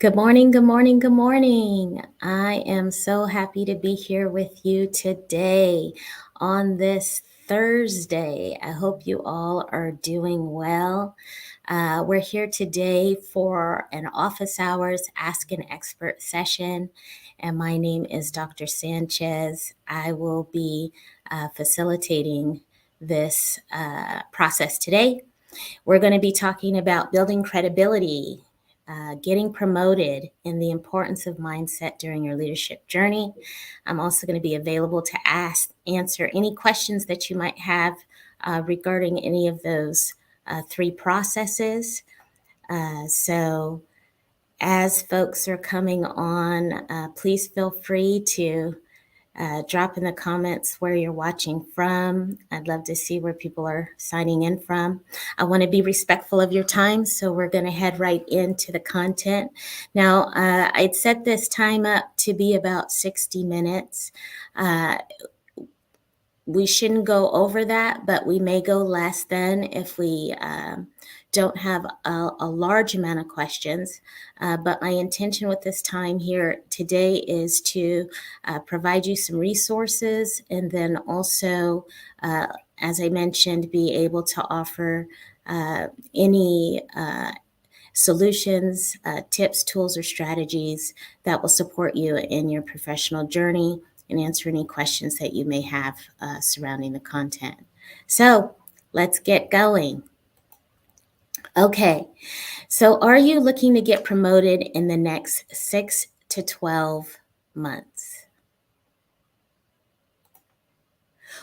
Good morning, good morning, good morning. I am so happy to be here with you today on this Thursday. I hope you all are doing well. We're here today for an office hours Ask an Expert session, and my name is Dr. Sanchez. I will be facilitating this process today. We're going to be talking about building credibility, getting promoted, and the importance of mindset during your leadership journey. I'm also going to be available to answer any questions that you might have regarding any of those three processes. So as folks are coming on, please feel free to drop in the comments where you're watching from. I'd love to see where people are signing in from. I want to be respectful of your time, so we're going to head right into the content. Now, I'd set this time up to be about 60 minutes. We shouldn't go over that, but we may go less than if we don't have a large amount of questions. But my intention with this time here today is to provide you some resources, and then also, as I mentioned, be able to offer any solutions, tips, tools, or strategies that will support you in your professional journey and answer any questions that you may have surrounding the content. So let's get going. Okay, so are you looking to get promoted in the next 6 to 12 months?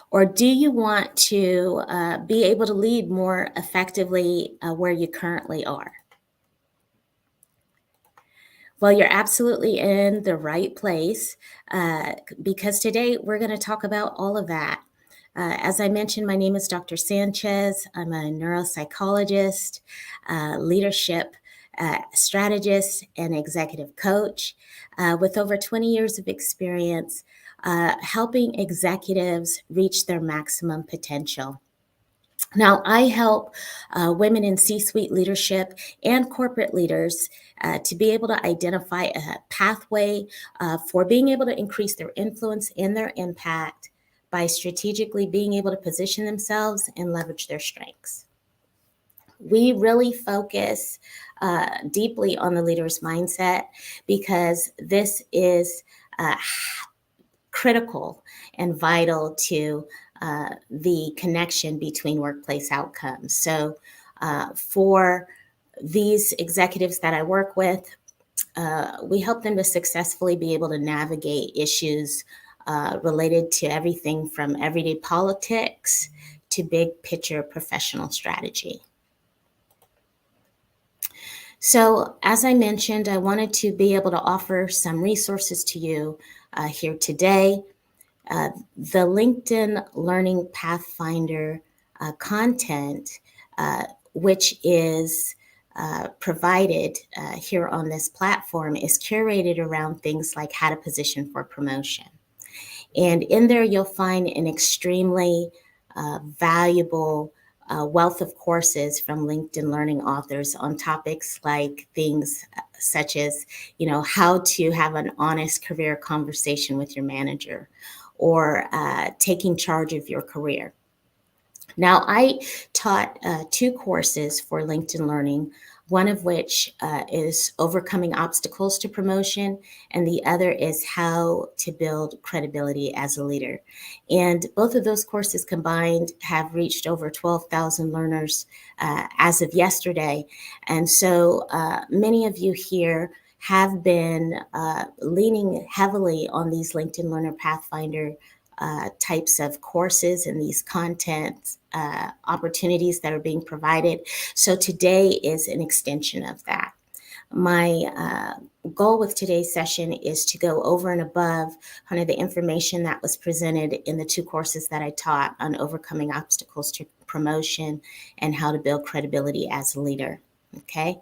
Or do you want to be able to lead more effectively where you currently are? Well, you're absolutely in the right place because today we're going to talk about all of that. As I mentioned, my name is Dr. Sanchez. I'm a neuropsychologist, leadership strategist, and executive coach with over 20 years of experience helping executives reach their maximum potential. Now, I help women in C-suite leadership and corporate leaders to be able to identify a pathway for being able to increase their influence and their impact by strategically being able to position themselves and leverage their strengths. We really focus deeply on the leader's mindset because this is critical and vital to the connection between workplace outcomes. So for these executives that I work with, we help them to successfully be able to navigate issues related to everything from everyday politics to big picture professional strategy. So as I mentioned, I wanted to be able to offer some resources to you here today. The LinkedIn Learning Pathfinder content, which is provided here on this platform, is curated around things like how to position for promotion. And in there, you'll find an extremely valuable wealth of courses from LinkedIn Learning authors on topics like things such as, how to have an honest career conversation with your manager, or taking charge of your career. Now, I taught 2 courses for LinkedIn Learning, one of which is Overcoming Obstacles to Promotion, and the other is How to Build Credibility as a Leader. And both of those courses combined have reached over 12,000 learners as of yesterday. And so many of you here have been leaning heavily on these LinkedIn Learner Pathfinder types of courses and these content opportunities that are being provided. So today is an extension of that. My goal with today's session is to go over and above kind of the information that was presented in the 2 courses that I taught on overcoming obstacles to promotion and how to build credibility as a leader. Okay.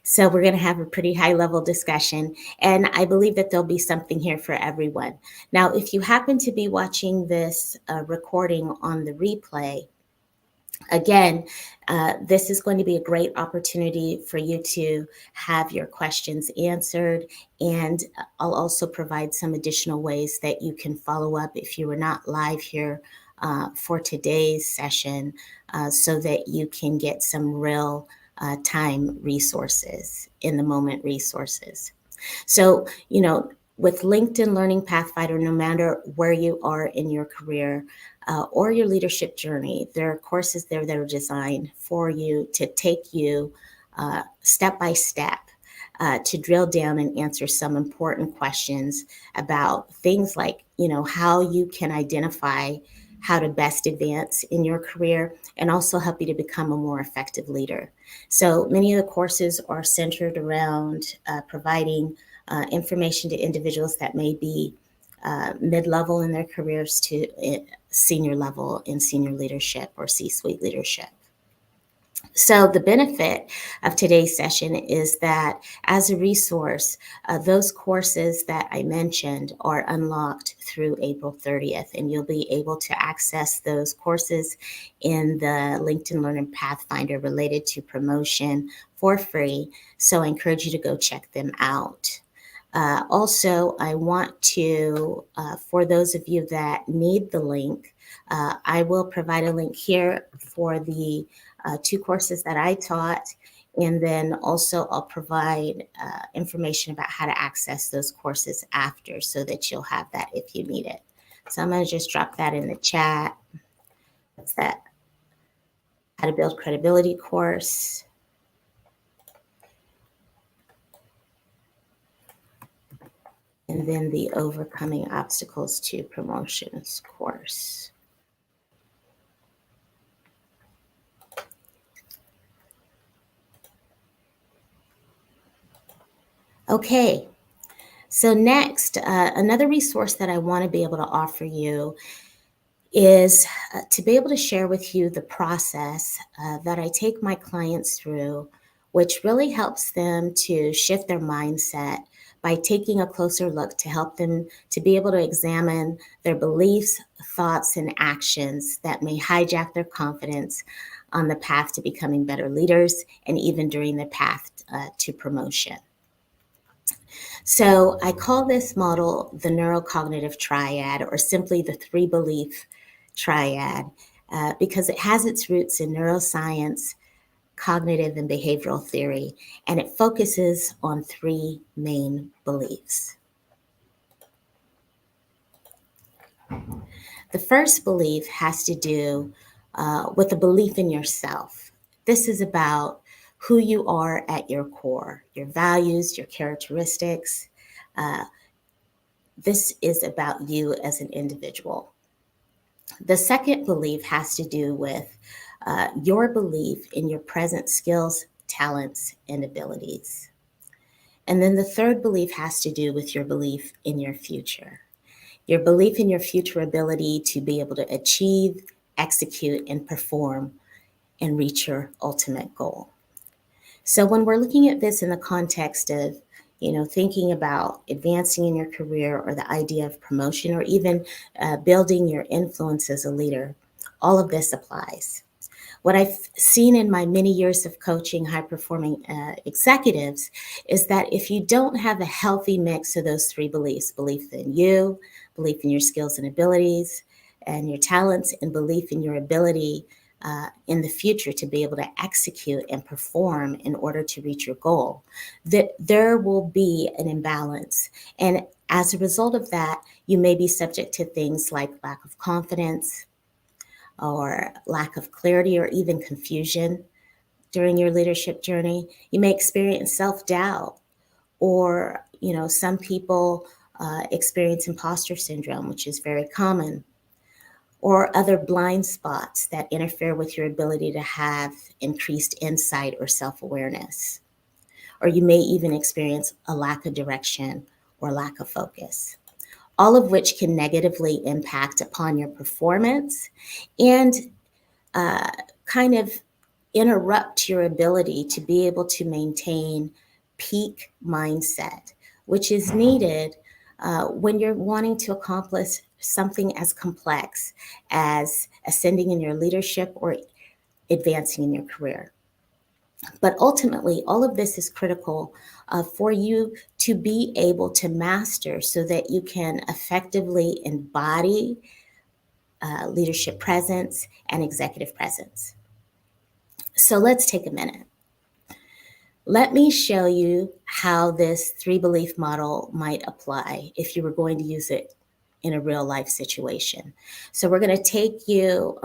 So we're going to have a pretty high level discussion, and I believe that there'll be something here for everyone. Now, if you happen to be watching this recording on the replay, Again, this is going to be a great opportunity for you to have your questions answered, and I'll also provide some additional ways that you can follow up if you were not live here for today's session, so that you can get some real time resources, in the moment resources. So, with LinkedIn Learning Pathfinder, no matter where you are in your career or your leadership journey, there are courses there that are designed for you to take you step by step to drill down and answer some important questions about things like, how you can identify how to best advance in your career and also help you to become a more effective leader. So many of the courses are centered around providing information to individuals that may be mid-level in their careers to senior level in senior leadership or C-suite leadership. So the benefit of today's session is that as a resource, those courses that I mentioned are unlocked through April 30th, and you'll be able to access those courses in the LinkedIn Learning Pathfinder related to promotion for free. So I encourage you to go check them out. Also, I want to, for those of you that need the link, I will provide a link here for the 2 courses that I taught. And then also I'll provide information about how to access those courses after, so that you'll have that if you need it. So I'm going to just drop that in the chat. That's that How to Build Credibility course. And then the Overcoming Obstacles to Promotions course. Okay, so next, another resource that I want to be able to offer you is to be able to share with you the process that I take my clients through, which really helps them to shift their mindset by taking a closer look to help them to be able to examine their beliefs, thoughts, and actions that may hijack their confidence on the path to becoming better leaders and even during the path to promotion. So I call this model the neurocognitive triad, or simply the 3 belief triad, because it has its roots in neuroscience, cognitive, and behavioral theory, and it focuses on 3 main beliefs. The first belief has to do with a belief in yourself. This is about who you are at your core, your values, your characteristics. This is about you as an individual. The second belief has to do with your belief in your present skills, talents, and abilities. And then the third belief has to do with your belief in your future. Your belief in your future ability to be able to achieve, execute, and perform and reach your ultimate goal. So when we're looking at this in the context of, thinking about advancing in your career, or the idea of promotion, or even building your influence as a leader, all of this applies. What I've seen in my many years of coaching high-performing executives is that if you don't have a healthy mix of those 3 beliefs, belief in you, belief in your skills and abilities, and your talents, and belief in your ability in the future to be able to execute and perform in order to reach your goal, that there will be an imbalance. And as a result of that, you may be subject to things like lack of confidence, or lack of clarity, or even confusion during your leadership journey. You may experience self-doubt, or, some people experience imposter syndrome, which is very common, or other blind spots that interfere with your ability to have increased insight or self-awareness. Or you may even experience a lack of direction or lack of focus, all of which can negatively impact upon your performance and kind of interrupt your ability to be able to maintain peak mindset, which is needed when you're wanting to accomplish something as complex as ascending in your leadership, or advancing in your career. But ultimately, all of this is critical for you to be able to master so that you can effectively embody leadership presence and executive presence. So let's take a minute. Let me show you how this three belief model might apply if you were going to use it in a real life situation. So I'm going to take you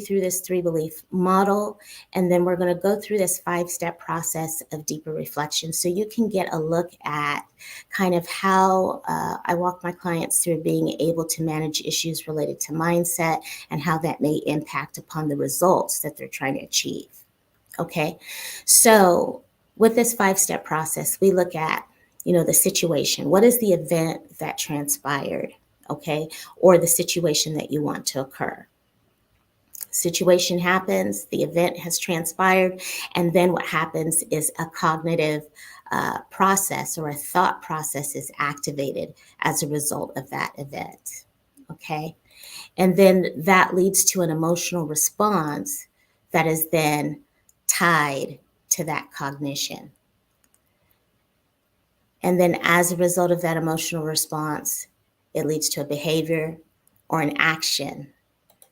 through this three belief model, and then we're going to go through this 5-step process of deeper reflection so you can get a look at kind of how I walk my clients through being able to manage issues related to mindset and how that may impact upon the results that they're trying to achieve. Okay, so with this 5-step process, we look at, the situation. What is the event that transpired? Okay, or the situation that you want to occur. Situation happens, the event has transpired, and then what happens is a cognitive process or a thought process is activated as a result of that event. Okay, and then that leads to an emotional response that is then tied to that cognition. And then as a result of that emotional response, it leads to a behavior or an action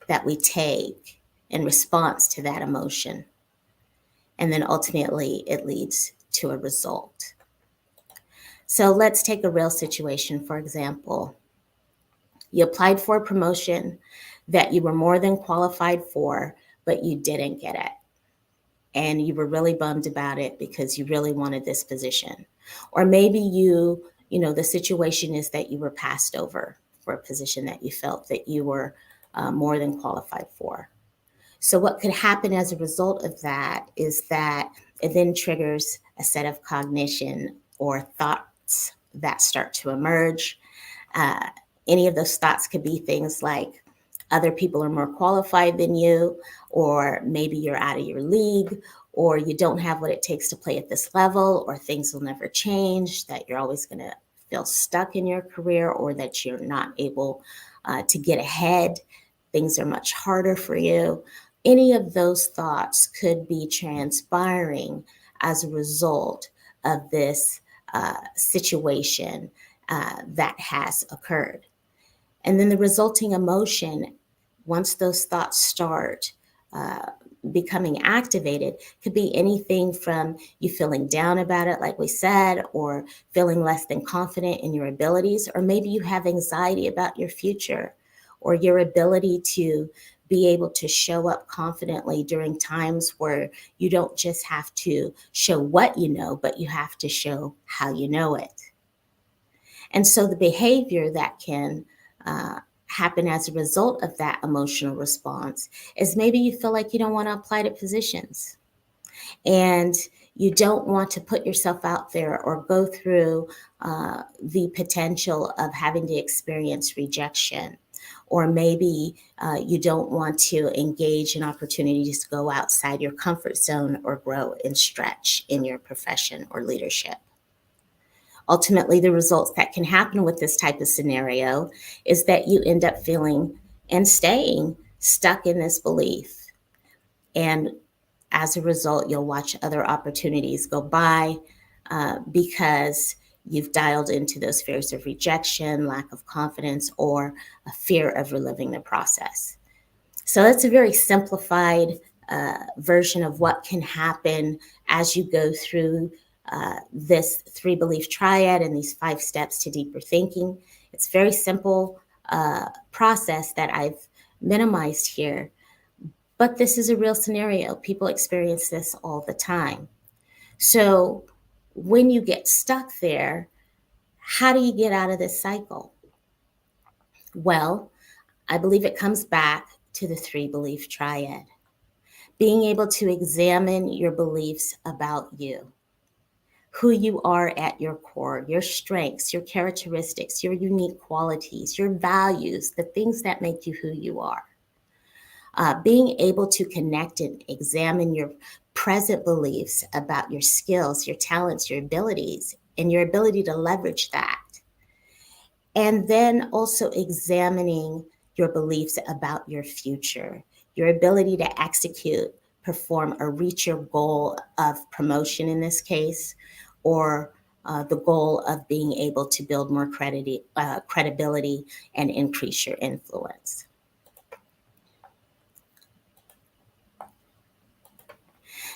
that we take in response to that emotion. And then ultimately, it leads to a result. So let's take a real situation, for example. You applied for a promotion that you were more than qualified for, but you didn't get it. And you were really bummed about it because you really wanted this position. Or maybe the situation is that you were passed over for a position that you felt that you were more than qualified for. So what could happen as a result of that is that it then triggers a set of cognition or thoughts that start to emerge. Any of those thoughts could be things like other people are more qualified than you, or maybe you're out of your league, or you don't have what it takes to play at this level, or things will never change, that you're always going to feel stuck in your career, or that you're not able to get ahead. Things are much harder for you. Any of those thoughts could be transpiring as a result of this situation that has occurred. And then the resulting emotion, once those thoughts start becoming activated, could be anything from you feeling down about it, like we said, or feeling less than confident in your abilities, or maybe you have anxiety about your future or your ability to be able to show up confidently during times where you don't just have to show what you know, but you have to show how you know it. And so the behavior that can happen as a result of that emotional response is maybe you feel like you don't want to apply to positions and you don't want to put yourself out there or go through the potential of having to experience rejection. Or maybe you don't want to engage in opportunities to go outside your comfort zone or grow and stretch in your profession or leadership. Ultimately, the results that can happen with this type of scenario is that you end up feeling and staying stuck in this belief. And as a result, you'll watch other opportunities go by because you've dialed into those fears of rejection, lack of confidence, or a fear of reliving the process. So that's a very simplified version of what can happen as you go through this 3 belief triad and these 5 steps to deeper thinking. It's a very simple process that I've minimized here, but this is a real scenario. People experience this all the time. So when you get stuck there, how do you get out of this cycle? Well, I believe it comes back to the 3 belief triad. Being able to examine your beliefs about you, who you are at your core, your strengths, your characteristics, your unique qualities, your values, the things that make you who you are. Being able to connect and examine your present beliefs about your skills, your talents, your abilities, and your ability to leverage that. And then also examining your beliefs about your future, your ability to execute perform or reach your goal of promotion in this case, or the goal of being able to build more credibility and increase your influence.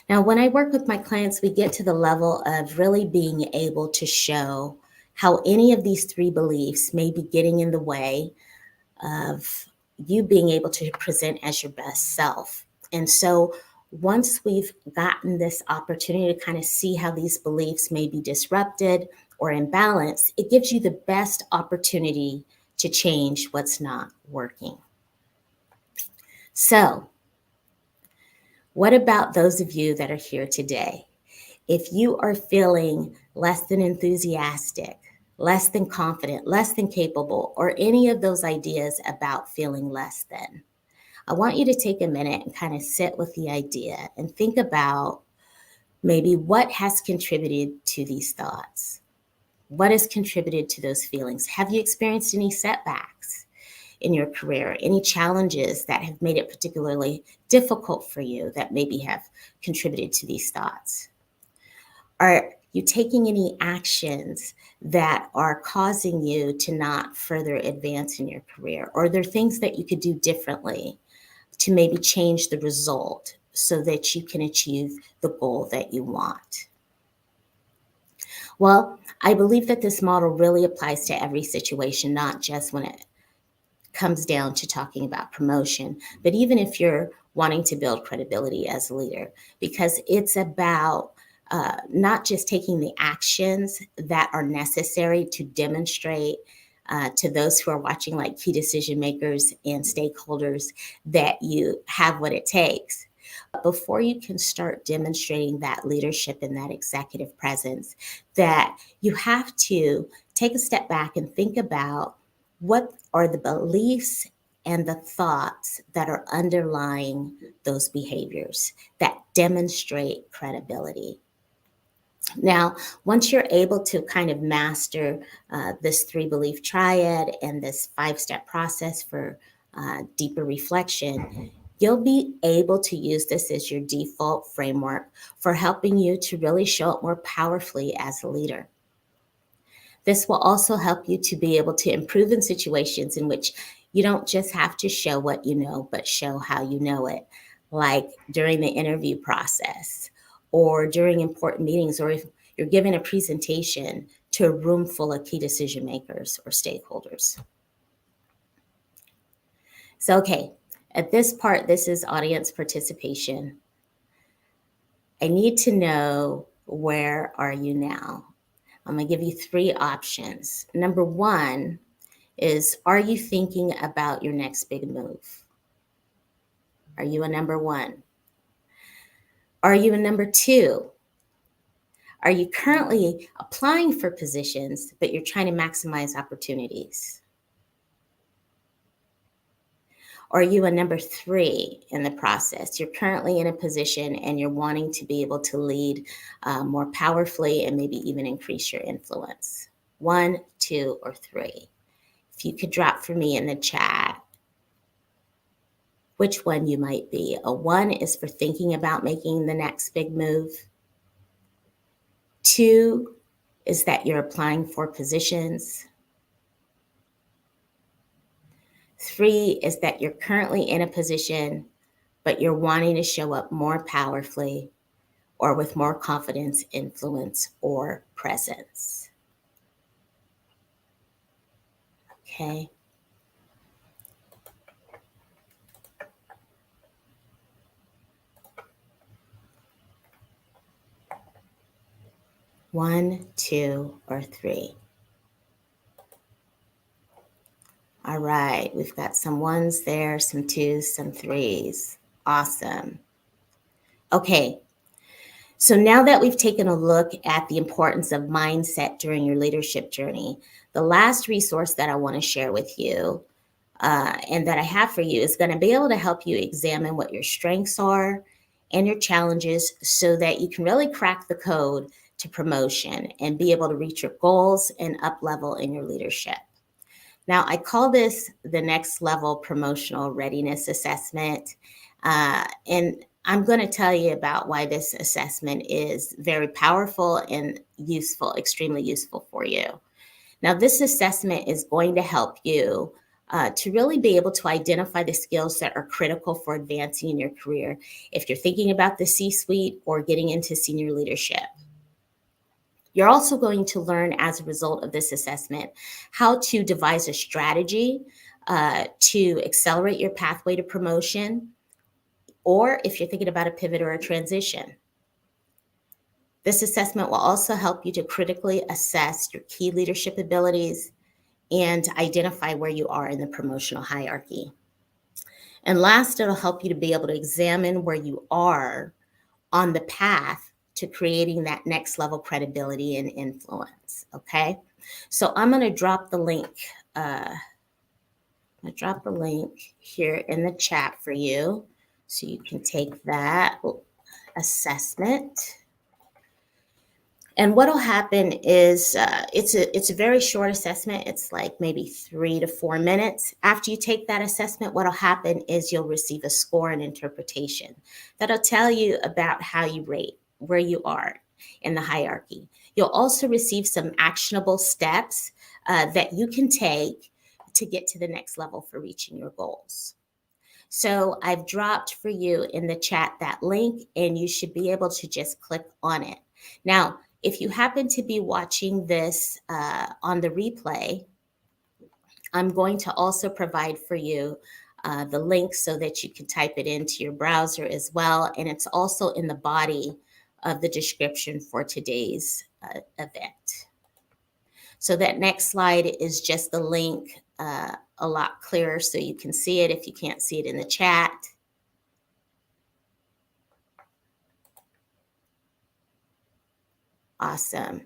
Now, when I work with my clients, we get to the level of really being able to show how any of these three beliefs may be getting in the way of you being able to present as your best self. And so once we've gotten this opportunity to kind of see how these beliefs may be disrupted or imbalanced, it gives you the best opportunity to change what's not working. So, what about those of you that are here today? If you are feeling less than enthusiastic, less than confident, less than capable, or any of those ideas about feeling less than, I want you to take a minute and kind of sit with the idea and think about maybe what has contributed to these thoughts. What has contributed to those feelings? Have you experienced any setbacks in your career? Any challenges that have made it particularly difficult for you that maybe have contributed to these thoughts? Are you taking any actions that are causing you to not further advance in your career? Or are there things that you could do differently to maybe change the result so that you can achieve the goal that you want? Well, I believe that this model really applies to every situation, not just when it comes down to talking about promotion, but even if you're wanting to build credibility as a leader, because it's about not just taking the actions that are necessary to demonstrate to those who are watching, like key decision makers and stakeholders, that you have what it takes. Before you can start demonstrating that leadership and that executive presence, that you have to take a step back and think about what are the beliefs and the thoughts that are underlying those behaviors that demonstrate credibility. Now, once you're able to kind of master this three belief triad and this 5-step process for deeper reflection, you'll be able to use this as your default framework for helping you to really show up more powerfully as a leader. This will also help you to be able to improve in situations in which you don't just have to show what you know, but show how you know it, like during the interview process or during important meetings, or if you're giving a presentation to a room full of key decision makers or stakeholders. So, okay, at this part, this is audience participation. I need to know, where are you now? I'm going to give you 3 options. Number 1 is, are you thinking about your next big move? Are you a number 1? Are you a number 2? Are you currently applying for positions, but you're trying to maximize opportunities? Or are you a number 3 in the process? You're currently in a position and you're wanting to be able to lead more powerfully and maybe even increase your influence. 1, 2, or 3. If you could drop for me in the chat which one you might be. A 1 is for thinking about making the next big move. 2 is that you're applying for positions. 3 is that you're currently in a position, but you're wanting to show up more powerfully or with more confidence, influence, or presence. Okay. One, 2, or 3. All right, we've got some 1s there, some 2s, some 3s. Awesome. Okay, so now that we've taken a look at the importance of mindset during your leadership journey, the last resource that I want to share with you and that I have for you is going to be able to help you examine what your strengths are and your challenges so that you can really crack the code to promotion and be able to reach your goals and up level in your leadership. Now, I call this the next level promotional readiness assessment. And I'm going to tell you about why this assessment is very powerful and useful, extremely useful for you. Now, this assessment is going to help you to really be able to identify the skills that are critical for advancing in your career if you're thinking about the C-suite or getting into senior leadership. You're also going to learn as a result of this assessment how to devise a strategy to accelerate your pathway to promotion, or if you're thinking about a pivot or a transition. This assessment will also help you to critically assess your key leadership abilities and identify where you are in the promotional hierarchy. And last, it'll help you to be able to examine where you are on the path to creating that next level credibility and influence. Okay, so I'm going to drop the link. Here in the chat for you, so you can take that assessment. And what'll happen is it's a very short assessment. It's like maybe 3 to 4 minutes. After you take that assessment, what'll happen is you'll receive a score and interpretation that'll tell you about how you rate, where you are in the hierarchy. You'll also receive some actionable steps that you can take to get to the next level for reaching your goals. So I've dropped for you in the chat that link, and you should be able to just click on it. Now, if you happen to be watching this on the replay, I'm going to also provide for you the link so that you can type it into your browser as well. And it's also in the body of the description for today's event. So that next slide is just the link a lot clearer so you can see it if you can't see it in the chat. Awesome.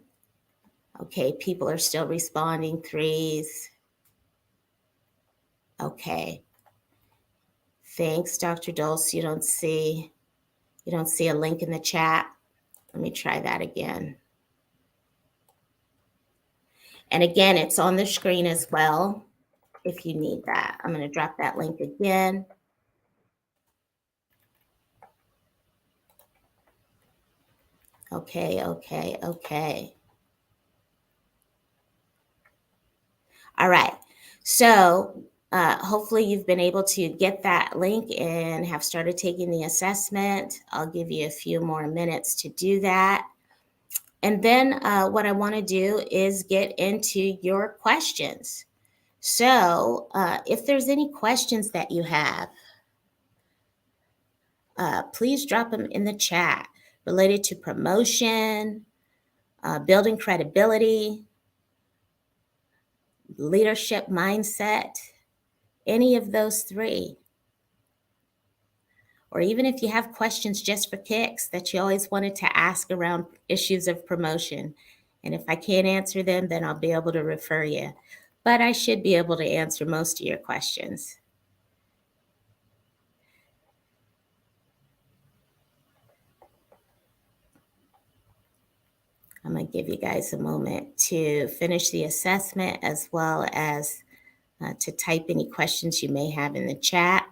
Okay, people are still responding, threes. Okay. Thanks, Dr. Dulce. You don't see a link in the chat. Let me try that again. And again, it's on the screen as well if you need that. I'm going to drop that link again. Okay. All right. So hopefully you've been able to get that link and have started taking the assessment. I'll give you a few more minutes to do that. And then what I want to do is get into your questions. So if there's any questions that you have, please drop them in the chat related to promotion, building credibility, leadership mindset, any of those three. Or even if you have questions just for kicks that you always wanted to ask around issues of promotion. And if I can't answer them, then I'll be able to refer you. But I should be able to answer most of your questions. I'm going to give you guys a moment to finish the assessment as well as to type any questions you may have in the chat.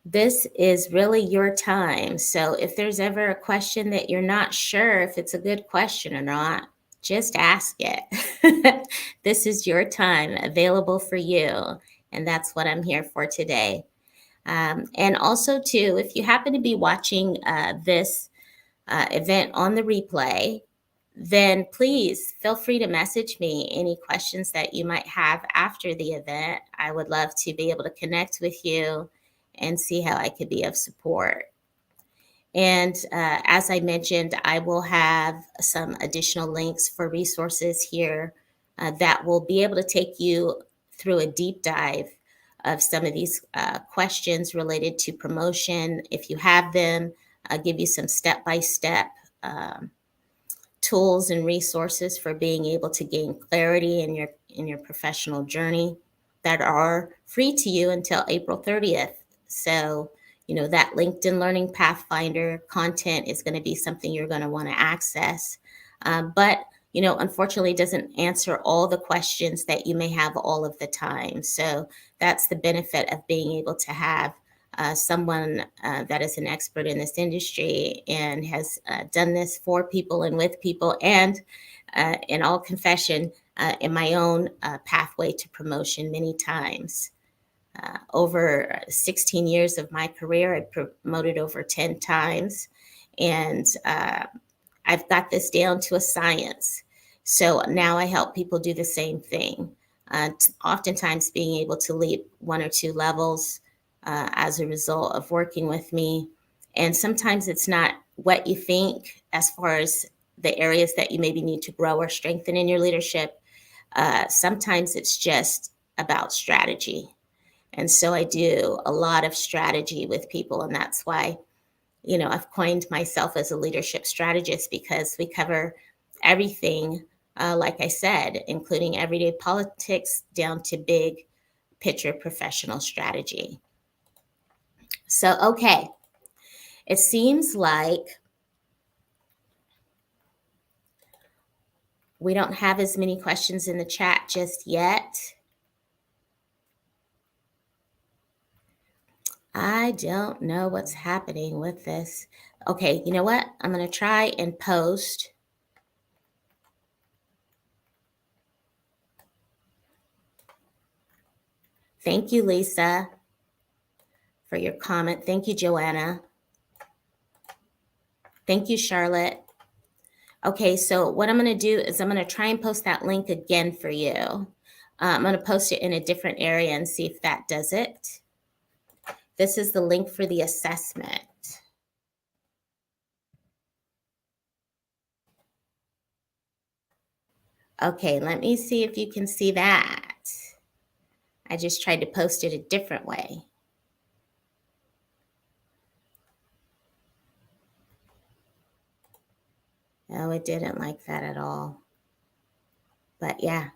This is really your time. So if there's ever a question that you're not sure if it's a good question or not, just ask it. This is your time available for you. And that's what I'm here for today. And also, too, if you happen to be watching this event on the replay, then please feel free to message me any questions that you might have after the event. I would love to be able to connect with you and see how I could be of support. And as I mentioned, I will have some additional links for resources here that will be able to take you through a deep dive of some of these questions related to promotion. If you have them, I'll give you some step-by-step tools and resources for being able to gain clarity in your professional journey. that are free to you until April 30th. So, that LinkedIn Learning Pathfinder content is going to be something you're going to want to access. But, unfortunately, it doesn't answer all the questions that you may have all of the time. So that's the benefit of being able to have someone that is an expert in this industry and has done this for people and with people. And in all confession, in my own pathway to promotion many times. Over 16 years of my career, I promoted over 10 times. And I've got this down to a science. So now I help people do the same thing. Oftentimes being able to leap one or two levels as a result of working with me. And sometimes it's not what you think as far as the areas that you maybe need to grow or strengthen in your leadership. Sometimes it's just about strategy. And so I do a lot of strategy with people. And that's why, I've coined myself as a leadership strategist, because we cover everything, like I said, including everyday politics down to big picture professional strategy. So, okay, it seems like we don't have as many questions in the chat just yet. I don't know what's happening with this. Okay, you know what? I'm going to try and post. Thank you, Lisa, for your comment. Thank you, Joanna. Thank you, Charlotte. Okay, so what I'm going to do is I'm going to try and post that link again for you. I'm going to post it in a different area and see if that does it. This is the link for the assessment. Okay, let me see if you can see that. I just tried to post it a different way. No, it didn't like that at all. But yeah.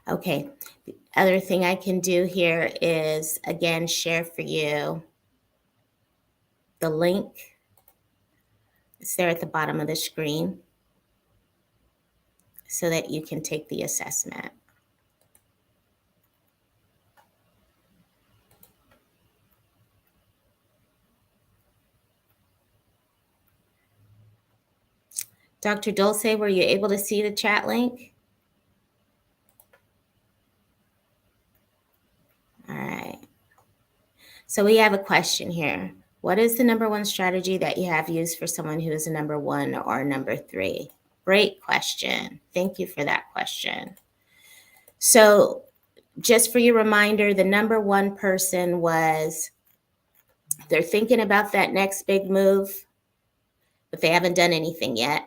Okay, the other thing I can do here is, again, share for you the link. It's there at the bottom of the screen so that you can take the assessment. Dr. Dulce, were you able to see the chat link? All right. So we have a question here. What is the number one strategy that you have used for someone who is a number one or number three? Great question. Thank you for that question. So just for your reminder, the number one person was they're thinking about that next big move, but they haven't done anything yet.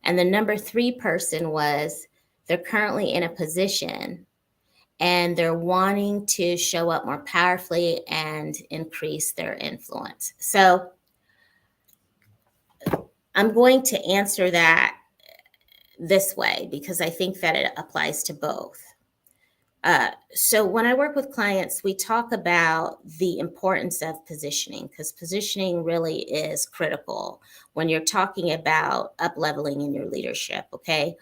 And the number three person was they're currently in a position and they're wanting to show up more powerfully and increase their influence. So I'm going to answer that this way because I think that it applies to both. So when I work with clients, we talk about the importance of positioning, because positioning really is critical when you're talking about up-leveling in your leadership, okay?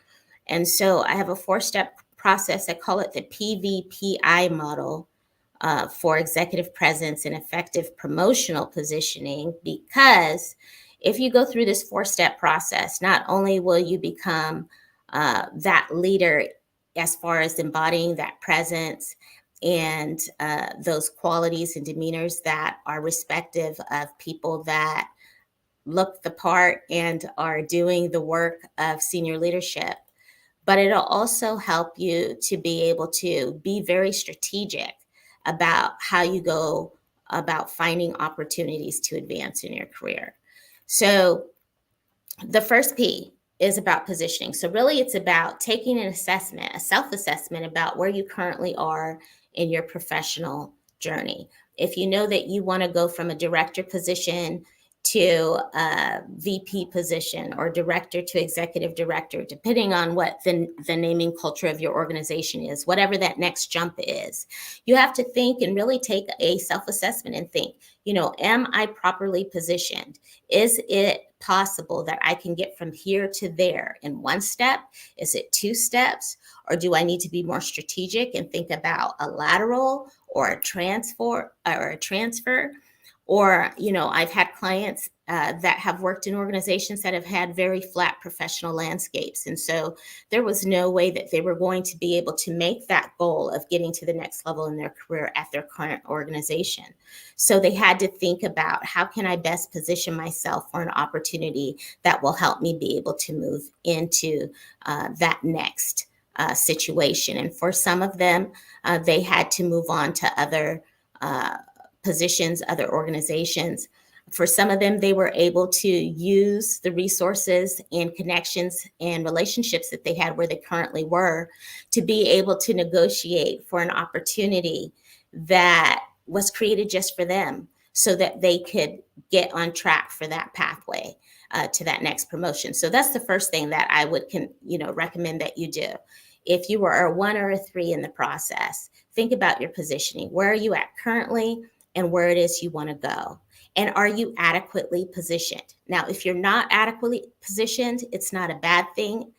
And so I have a 4-step process. I call it the PVPI model for executive presence and effective promotional positioning, because if you go through this 4-step process, not only will you become that leader as far as embodying that presence and those qualities and demeanors that are respective of people that look the part and are doing the work of senior leadership, but it'll also help you to be able to be very strategic about how you go about finding opportunities to advance in your career. So the first P is about positioning. So really it's about taking an assessment, a self-assessment about where you currently are in your professional journey. If you know that you want to go from a director position to a VP position or director to executive director, depending on what the naming culture of your organization is, whatever that next jump is. You have to think and really take a self-assessment and think, am I properly positioned? Is it possible that I can get from here to there in one step? Is it two steps? Or do I need to be more strategic and think about a lateral or a transfer? Or, I've had clients that have worked in organizations that have had very flat professional landscapes. And so there was no way that they were going to be able to make that goal of getting to the next level in their career at their current organization. So they had to think about, how can I best position myself for an opportunity that will help me be able to move into that next situation. And for some of them, they had to move on to other positions, other organizations. For some of them, they were able to use the resources and connections and relationships that they had where they currently were to be able to negotiate for an opportunity that was created just for them, so that they could get on track for that pathway to that next promotion. So that's the first thing that I would recommend that you do. If you are a 1 or a 3 in the process, think about your positioning. Where are you at currently, and where it is you want to go? And are you adequately positioned? Now, if you're not adequately positioned, it's not a bad thing,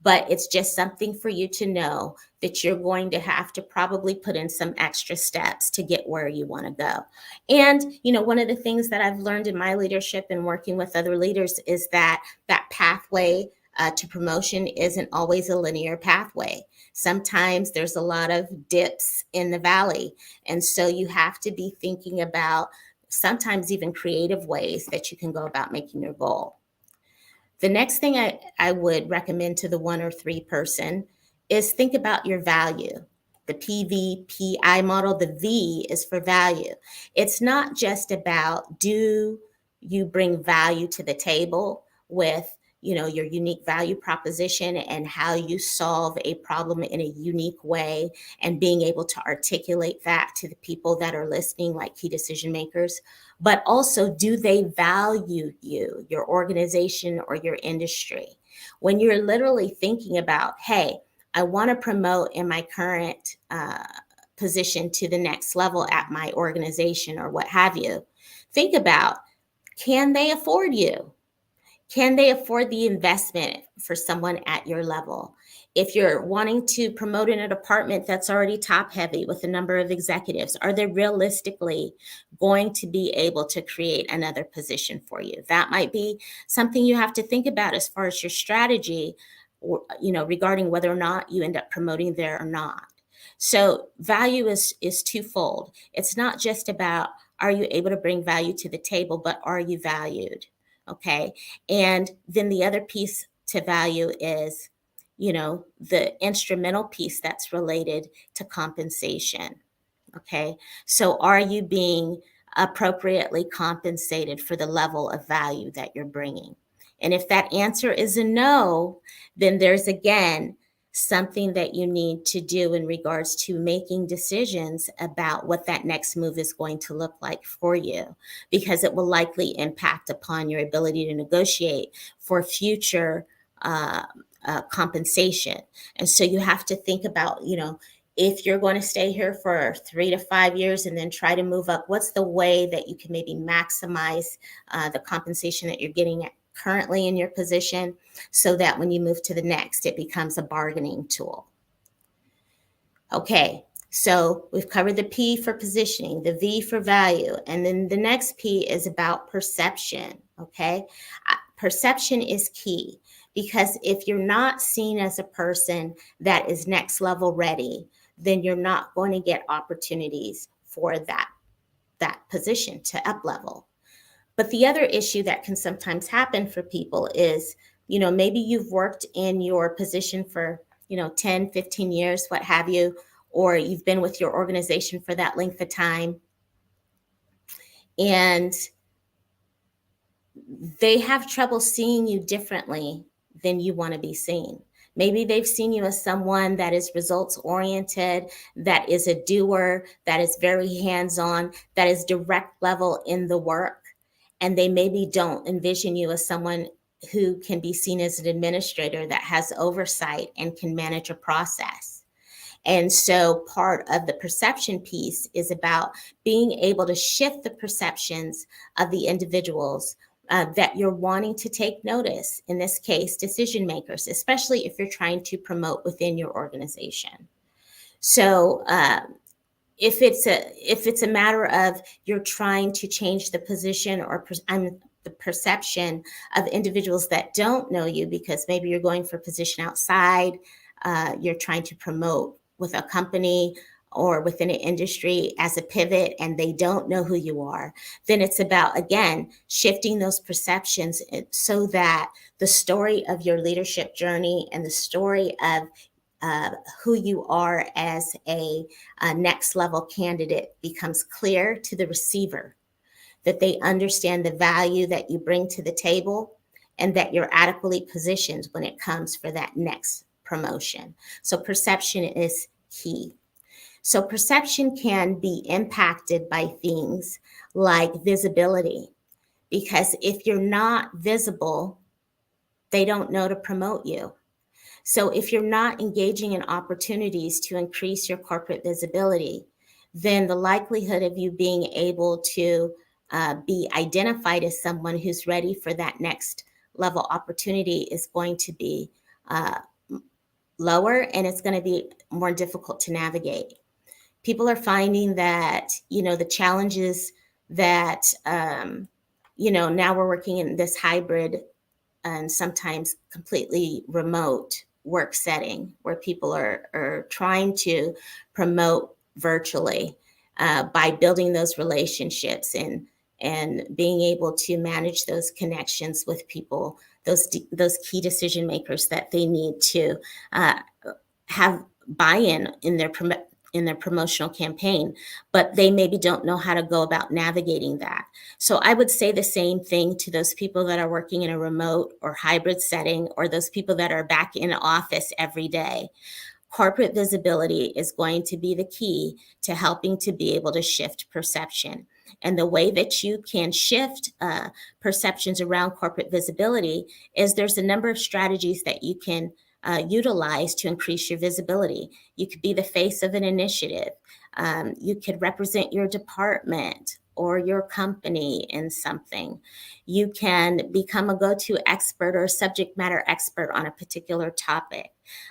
but it's just something for you to know that you're going to have to probably put in some extra steps to get where you want to go. And, one of the things that I've learned in my leadership and working with other leaders is that pathway to promotion isn't always a linear pathway. Sometimes there's a lot of dips in the valley. And so you have to be thinking about sometimes even creative ways that you can go about making your goal. The next thing I would recommend to the 1 or 3 person is think about your value. The PVPI model, the V is for value. It's not just about, do you bring value to the table with your unique value proposition and how you solve a problem in a unique way, and being able to articulate that to the people that are listening, like key decision makers. But also, do they value you, your organization, or your industry? When you're literally thinking about, hey, I want to promote in my current position to the next level at my organization or what have you, think about, can they afford you? Can they afford the investment for someone at your level? If you're wanting to promote in a department that's already top heavy with a number of executives, are they realistically going to be able to create another position for you? That might be something you have to think about as far as your strategy, or, regarding whether or not you end up promoting there or not. So value is twofold. It's not just about, are you able to bring value to the table, but are you valued? Okay. And then the other piece to value is, the instrumental piece that's related to compensation. Okay. So are you being appropriately compensated for the level of value that you're bringing? And if that answer is a no, then there's again something that you need to do in regards to making decisions about what that next move is going to look like for you, because it will likely impact upon your ability to negotiate for future compensation. And so you have to think about, if you're going to stay here for 3 to 5 years and then try to move up, what's the way that you can maybe maximize the compensation that you're getting currently in your position, so that when you move to the next, it becomes a bargaining tool. Okay, so we've covered the P for positioning, the V for value, and then the next P is about perception. Okay, perception is key, because if you're not seen as a person that is next level ready, then you're not going to get opportunities for that position to up level. But the other issue that can sometimes happen for people is, maybe you've worked in your position for, 10, 15 years, what have you, or you've been with your organization for that length of time, and they have trouble seeing you differently than you want to be seen. Maybe they've seen you as someone that is results oriented, that is a doer, that is very hands-on, that is direct level in the work. and they maybe don't envision you as someone who can be seen as an administrator that has oversight and can manage a process. And so part of the perception piece is about being able to shift the perceptions of the individuals that you're wanting to take notice, in this case, decision makers, especially if you're trying to promote within your organization. So if it's a matter of you're trying to change the position or the perception of individuals that don't know you, because maybe you're going for a position outside, you're trying to promote with a company or within an industry as a pivot, and they don't know who you are, then it's about, again, shifting those perceptions so that the story of your leadership journey and the story of who you are as a next level candidate becomes clear to the receiver, that they understand the value that you bring to the table and that you're adequately positioned when it comes for that next promotion. So perception is key. So perception can be impacted by things like visibility, because if you're not visible, they don't know to promote you. So if you're not engaging in opportunities to increase your corporate visibility, then the likelihood of you being able to be identified as someone who's ready for that next level opportunity is going to be lower, and it's going to be more difficult to navigate. People are finding that, the challenges that, now we're working in this hybrid and sometimes completely remote work setting where people are trying to promote virtually by building those relationships and being able to manage those connections with people, those key decision makers that they need to have buy-in in their promotional campaign, but they maybe don't know how to go about navigating that. So I would say the same thing to those people that are working in a remote or hybrid setting, or those people that are back in office every day. Corporate visibility is going to be the key to helping to be able to shift perception. And the way that you can shift perceptions around corporate visibility is there's a number of strategies that you can utilize to increase your visibility. You could be the face of an initiative. You could represent your department or your company in something. You can become a go-to expert or a subject matter expert on a particular topic.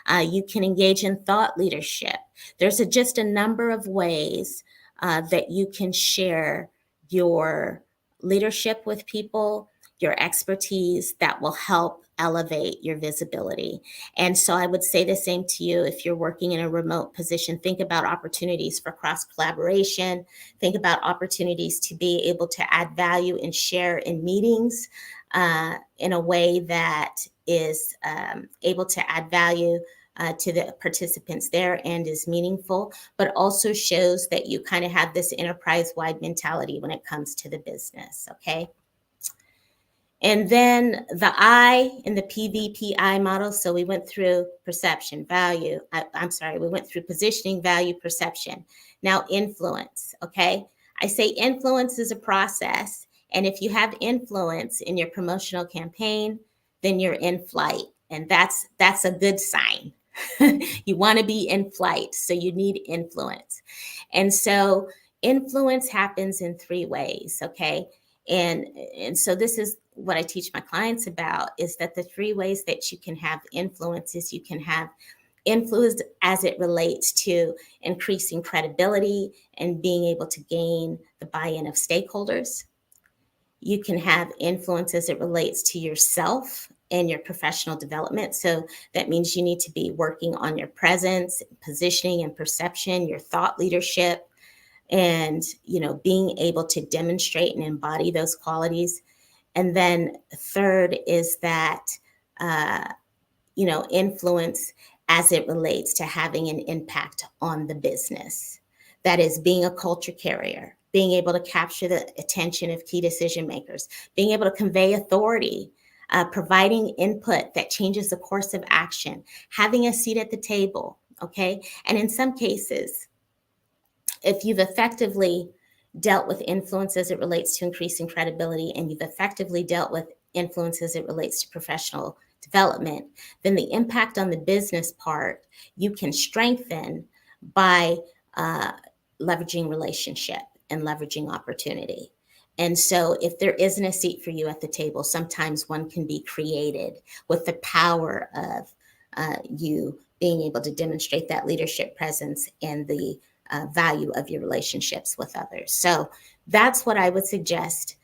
You can engage in thought leadership. There's just a number of ways that you can share your leadership with people, your expertise, that will help elevate your visibility. And so I would say the same to you if you're working in a remote position. Think about opportunities for cross collaboration. Think about opportunities to be able to add value and share in meetings in a way that is able to add value to the participants there and is meaningful, but also shows that you kind of have this enterprise-wide mentality when it comes to the business, okay? And then the I in the PVPI model. So we went through perception, value. We went through positioning, value, perception. Now influence, okay? I say influence is a process. And if you have influence in your promotional campaign, then you're in flight. And that's a good sign. You want to be in flight, so you need influence. And so influence happens in three ways, okay? And so this is what I teach my clients about, is that the three ways that you can have influence is you can have influence as it relates to increasing credibility and being able to gain the buy-in of stakeholders. You can have influence as it relates to yourself and your professional development. So that means you need to be working on your presence, positioning and perception, your thought leadership, and being able to demonstrate and embody those qualities. And then third is that influence as it relates to having an impact on the business. That is being a culture carrier, being able to capture the attention of key decision makers, being able to convey authority, providing input that changes the course of action, having a seat at the table, okay? And in some cases, if you've effectively dealt with influence as it relates to increasing credibility, and you've effectively dealt with influence as it relates to professional development, then the impact on the business part you can strengthen by uh, leveraging relationship and leveraging opportunity. And so, if there isn't a seat for you at the table, sometimes one can be created with the power of you being able to demonstrate that leadership presence and the value of your relationships with others. So, that's what I would suggest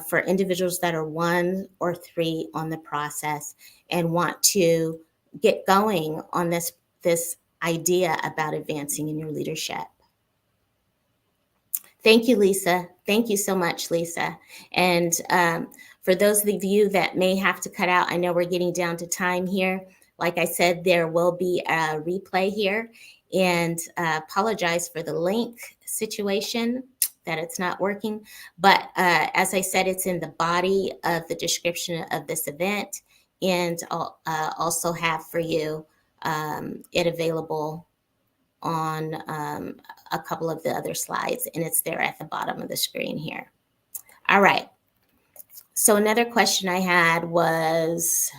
for individuals that are 1 or 3 on the process and want to get going on this idea about advancing in your leadership. Thank you, Lisa. Thank you so much, Lisa. And for those of you that may have to cut out, I know we're getting down to time here. Like I said, there will be a replay here, and apologize for the link situation that it's not working. But as I said, it's in the body of the description of this event, and I'll also have for you it available on a couple of the other slides, and it's there at the bottom of the screen here. All right. So another question I had was,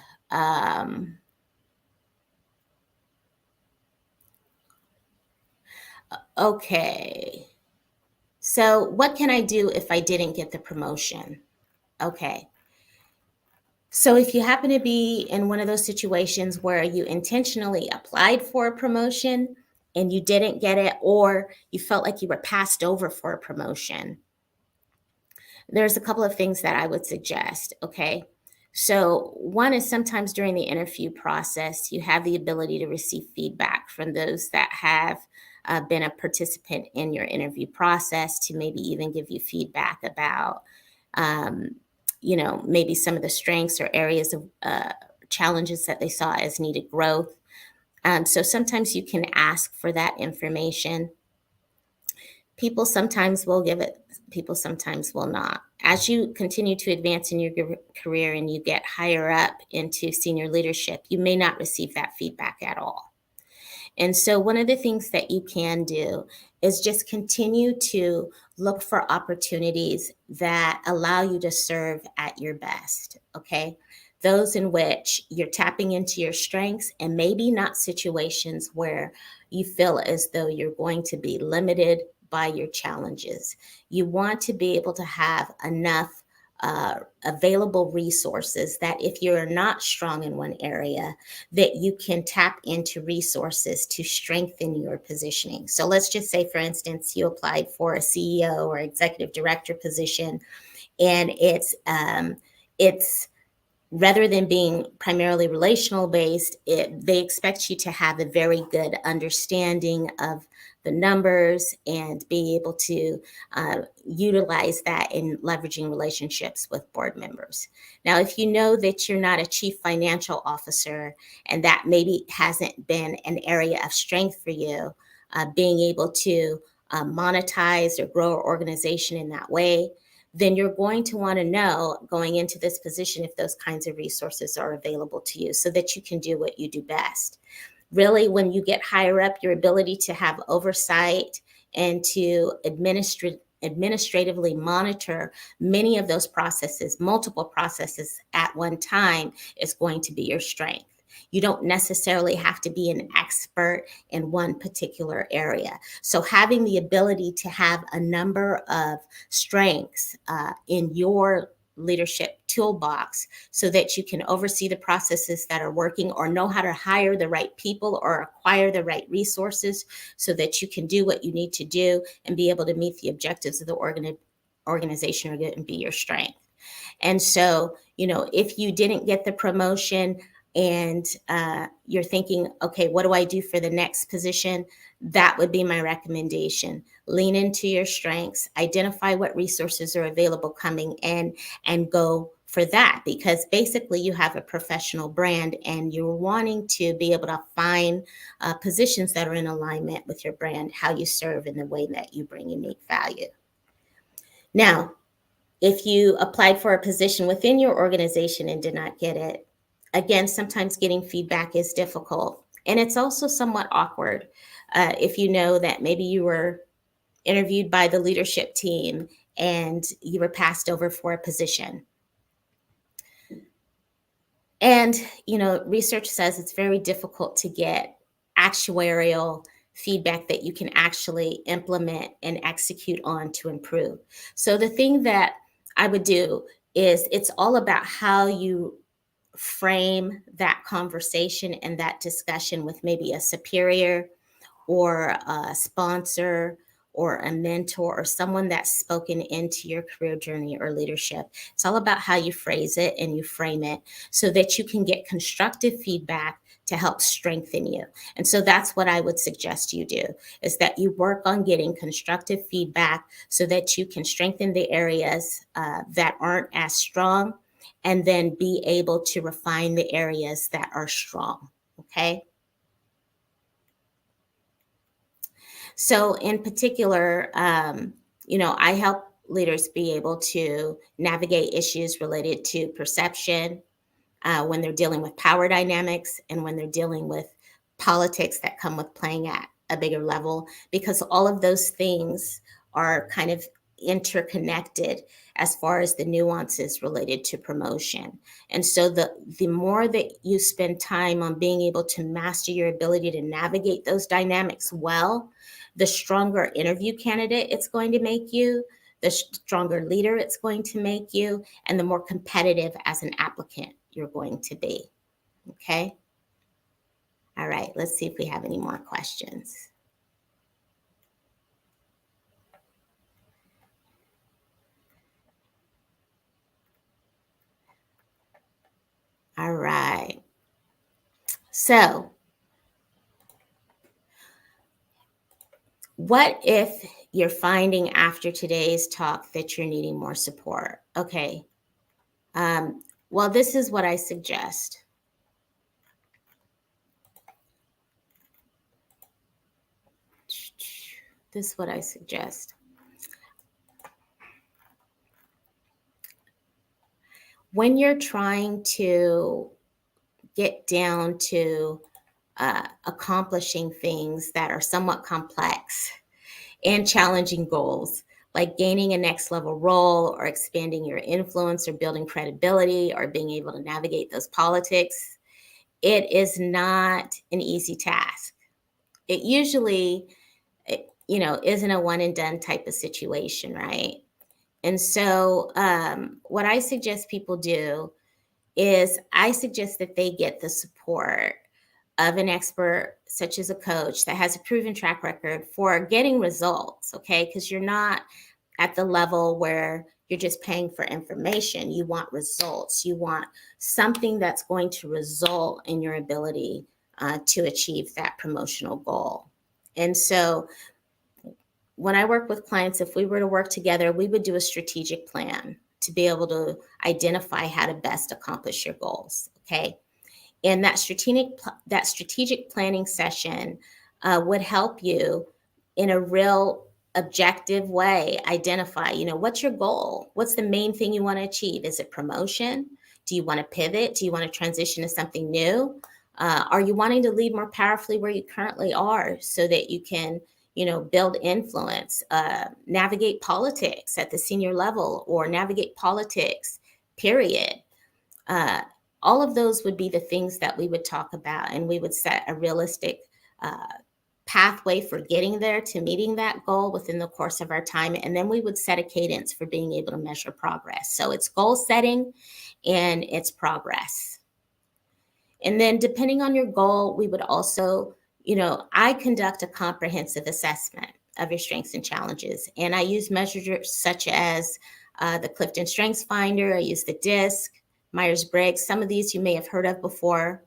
okay, so what can I do if I didn't get the promotion? Okay. So if you happen to be in one of those situations where you intentionally applied for a promotion and you didn't get it, or you felt like you were passed over for a promotion, there's a couple of things that I would suggest. Okay. So, one is sometimes during the interview process, you have the ability to receive feedback from those that have been a participant in your interview process, to maybe even give you feedback about, um, maybe some of the strengths or areas of challenges that they saw as needed growth. So, sometimes you can ask for that information. People sometimes will give it, people sometimes will not. As you continue to advance in your career and you get higher up into senior leadership, you may not receive that feedback at all. And so, one of the things that you can do is just continue to look for opportunities that allow you to serve at your best. Okay. Those in which you're tapping into your strengths, and maybe not situations where you feel as though you're going to be limited by your challenges. You want to be able to have enough available resources that if you're not strong in one area, that you can tap into resources to strengthen your positioning. So let's just say, for instance, you applied for a CEO or executive director position, and it's rather than being primarily relational based, they expect you to have a very good understanding of the numbers and be able to utilize that in leveraging relationships with board members. Now, if you know that you're not a chief financial officer and that maybe hasn't been an area of strength for you, being able to monetize or grow an organization in that way, then you're going to want to know going into this position if those kinds of resources are available to you so that you can do what you do best. Really, when you get higher up, your ability to have oversight and to administratively monitor many of those processes, multiple processes at one time, is going to be your strength. You don't necessarily have to be an expert in one particular area. So, having the ability to have a number of strengths in your leadership toolbox so that you can oversee the processes that are working, or know how to hire the right people or acquire the right resources so that you can do what you need to do and be able to meet the objectives of the organization, are going to be your strength. And so, if you didn't get the promotion and you're thinking, okay, what do I do for the next position? That would be my recommendation. Lean into your strengths, identify what resources are available coming in, and go for that, because basically you have a professional brand and you're wanting to be able to find positions that are in alignment with your brand, how you serve, and the way that you bring unique value. Now, if you applied for a position within your organization and did not get it, again, sometimes getting feedback is difficult. And it's also somewhat awkward if you know that maybe you were interviewed by the leadership team, and you were passed over for a position. And, research says it's very difficult to get actuarial feedback that you can actually implement and execute on to improve. So the thing that I would do is it's all about how you frame that conversation and that discussion with maybe a superior or a sponsor or a mentor or someone that's spoken into your career journey or leadership. It's all about how you phrase it and you frame it so that you can get constructive feedback to help strengthen you. And so that's what I would suggest you do, is that you work on getting constructive feedback so that you can strengthen the areas that aren't as strong, and then be able to refine the areas that are strong. Okay. So in particular, I help leaders be able to navigate issues related to perception when they're dealing with power dynamics and when they're dealing with politics that come with playing at a bigger level, because all of those things are kind of interconnected as far as the nuances related to promotion. And so the more that you spend time on being able to master your ability to navigate those dynamics well, the stronger interview candidate it's going to make you, the stronger leader it's going to make you, and the more competitive as an applicant you're going to be. Okay? All right, let's see if we have any more questions. All right. So, what if you're finding after today's talk that you're needing more support? Okay. Well, this is what I suggest. This is what I suggest. When you're trying to get down to accomplishing things that are somewhat complex and challenging goals, like gaining a next level role or expanding your influence or building credibility or being able to navigate those politics, it is not an easy task. It usually, isn't a one and done type of situation, right? And so, what I suggest people do is I suggest that they get the support of an expert, such as a coach that has a proven track record for getting results, okay? Because you're not at the level where you're just paying for information. You want results. You want something that's going to result in your ability to achieve that promotional goal. And so when I work with clients, if we were to work together, we would do a strategic plan to be able to identify how to best accomplish your goals, okay? And that strategic planning session would help you in a real objective way identify, what's your goal? What's the main thing you want to achieve? Is it promotion? Do you want to pivot? Do you want to transition to something new? Are you wanting to lead more powerfully where you currently are so that you can, build influence, navigate politics at the senior level, or navigate politics, period? All of those would be the things that we would talk about, and we would set a realistic pathway for getting there to meeting that goal within the course of our time. And then we would set a cadence for being able to measure progress. So it's goal setting and it's progress. And then depending on your goal, we would also, I conduct a comprehensive assessment of your strengths and challenges. And I use measures such as the Clifton Strengths Finder. I use the DISC, Myers-Briggs. Some of these you may have heard of before.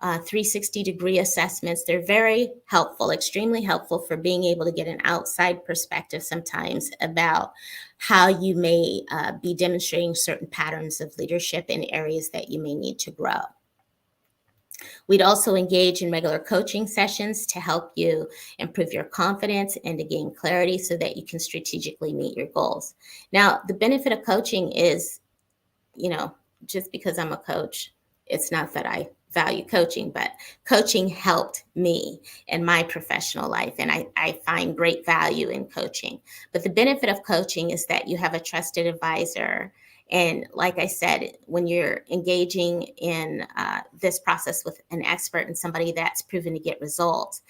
360-degree assessments. They're very helpful, extremely helpful for being able to get an outside perspective sometimes about how you may be demonstrating certain patterns of leadership in areas that you may need to grow. We'd also engage in regular coaching sessions to help you improve your confidence and to gain clarity so that you can strategically meet your goals. Now, the benefit of coaching is, just because I'm a coach, it's not that I value coaching, but coaching helped me in my professional life. And I find great value in coaching. But the benefit of coaching is that you have a trusted advisor. And like I said, when you're engaging in this process with an expert and somebody that's proven to get results,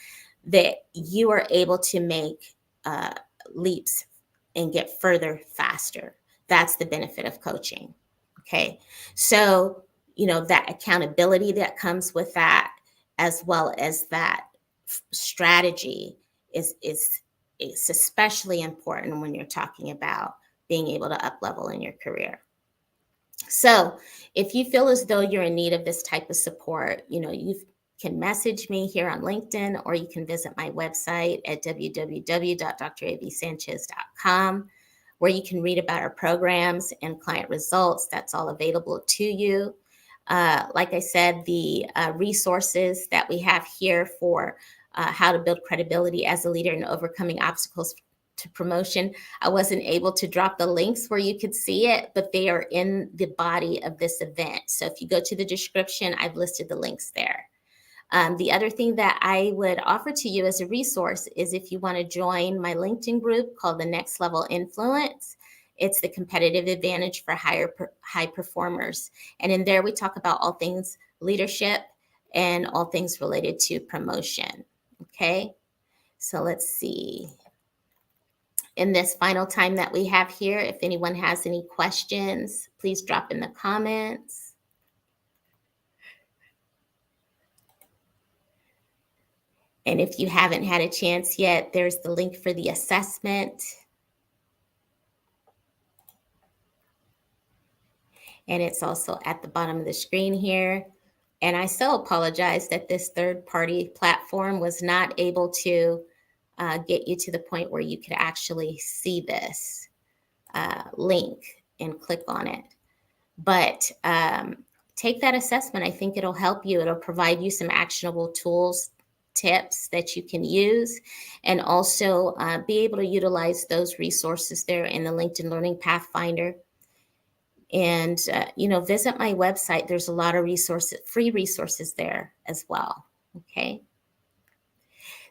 that you are able to make leaps and get further faster. That's the benefit of coaching. Okay. So, that accountability that comes with that, as well as that strategy is especially important when you're talking about being able to up level in your career. So if you feel as though you're in need of this type of support, you can message me here on LinkedIn, or you can visit my website at www.drabsanchez.com, where you can read about our programs and client results. That's all available to you. Like I said, the resources that we have here for how to build credibility as a leader and overcoming obstacles to promotion. I wasn't able to drop the links where you could see it, but they are in the body of this event. So if you go to the description, I've listed the links there. The other thing that I would offer to you as a resource is if you want to join my LinkedIn group called the Next Level Influence. It's the competitive advantage for high performers. And in there, we talk about all things leadership and all things related to promotion. Okay, so let's see. In this final time that we have here, if anyone has any questions, please drop in the comments. And if you haven't had a chance yet, there's the link for the assessment. And it's also at the bottom of the screen here. And I so apologize that this third-party platform was not able to get you to the point where you could actually see this link and click on it. But take that assessment. I think it'll help you. It'll provide you some actionable tools, tips that you can use, and also be able to utilize those resources there in the LinkedIn Learning Pathfinder. And, visit my website. There's a lot of resources, free resources there as well. Okay.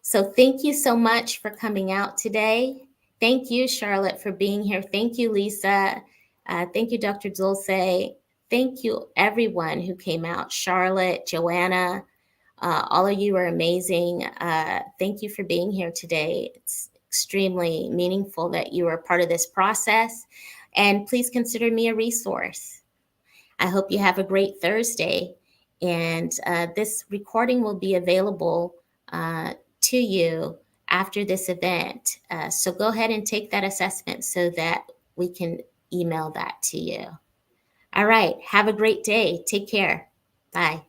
So thank you so much for coming out today. Thank you, Charlotte, for being here. Thank you, Lisa. Thank you, Dr. Dulce. Thank you, everyone who came out. Charlotte, Joanna, all of you are amazing. Thank you for being here today. It's extremely meaningful that you are part of this process. And please consider me a resource. I hope you have a great Thursday. And this recording will be available to you after this event. So go ahead and take that assessment so that we can email that to you. All right. Have a great day. Take care. Bye.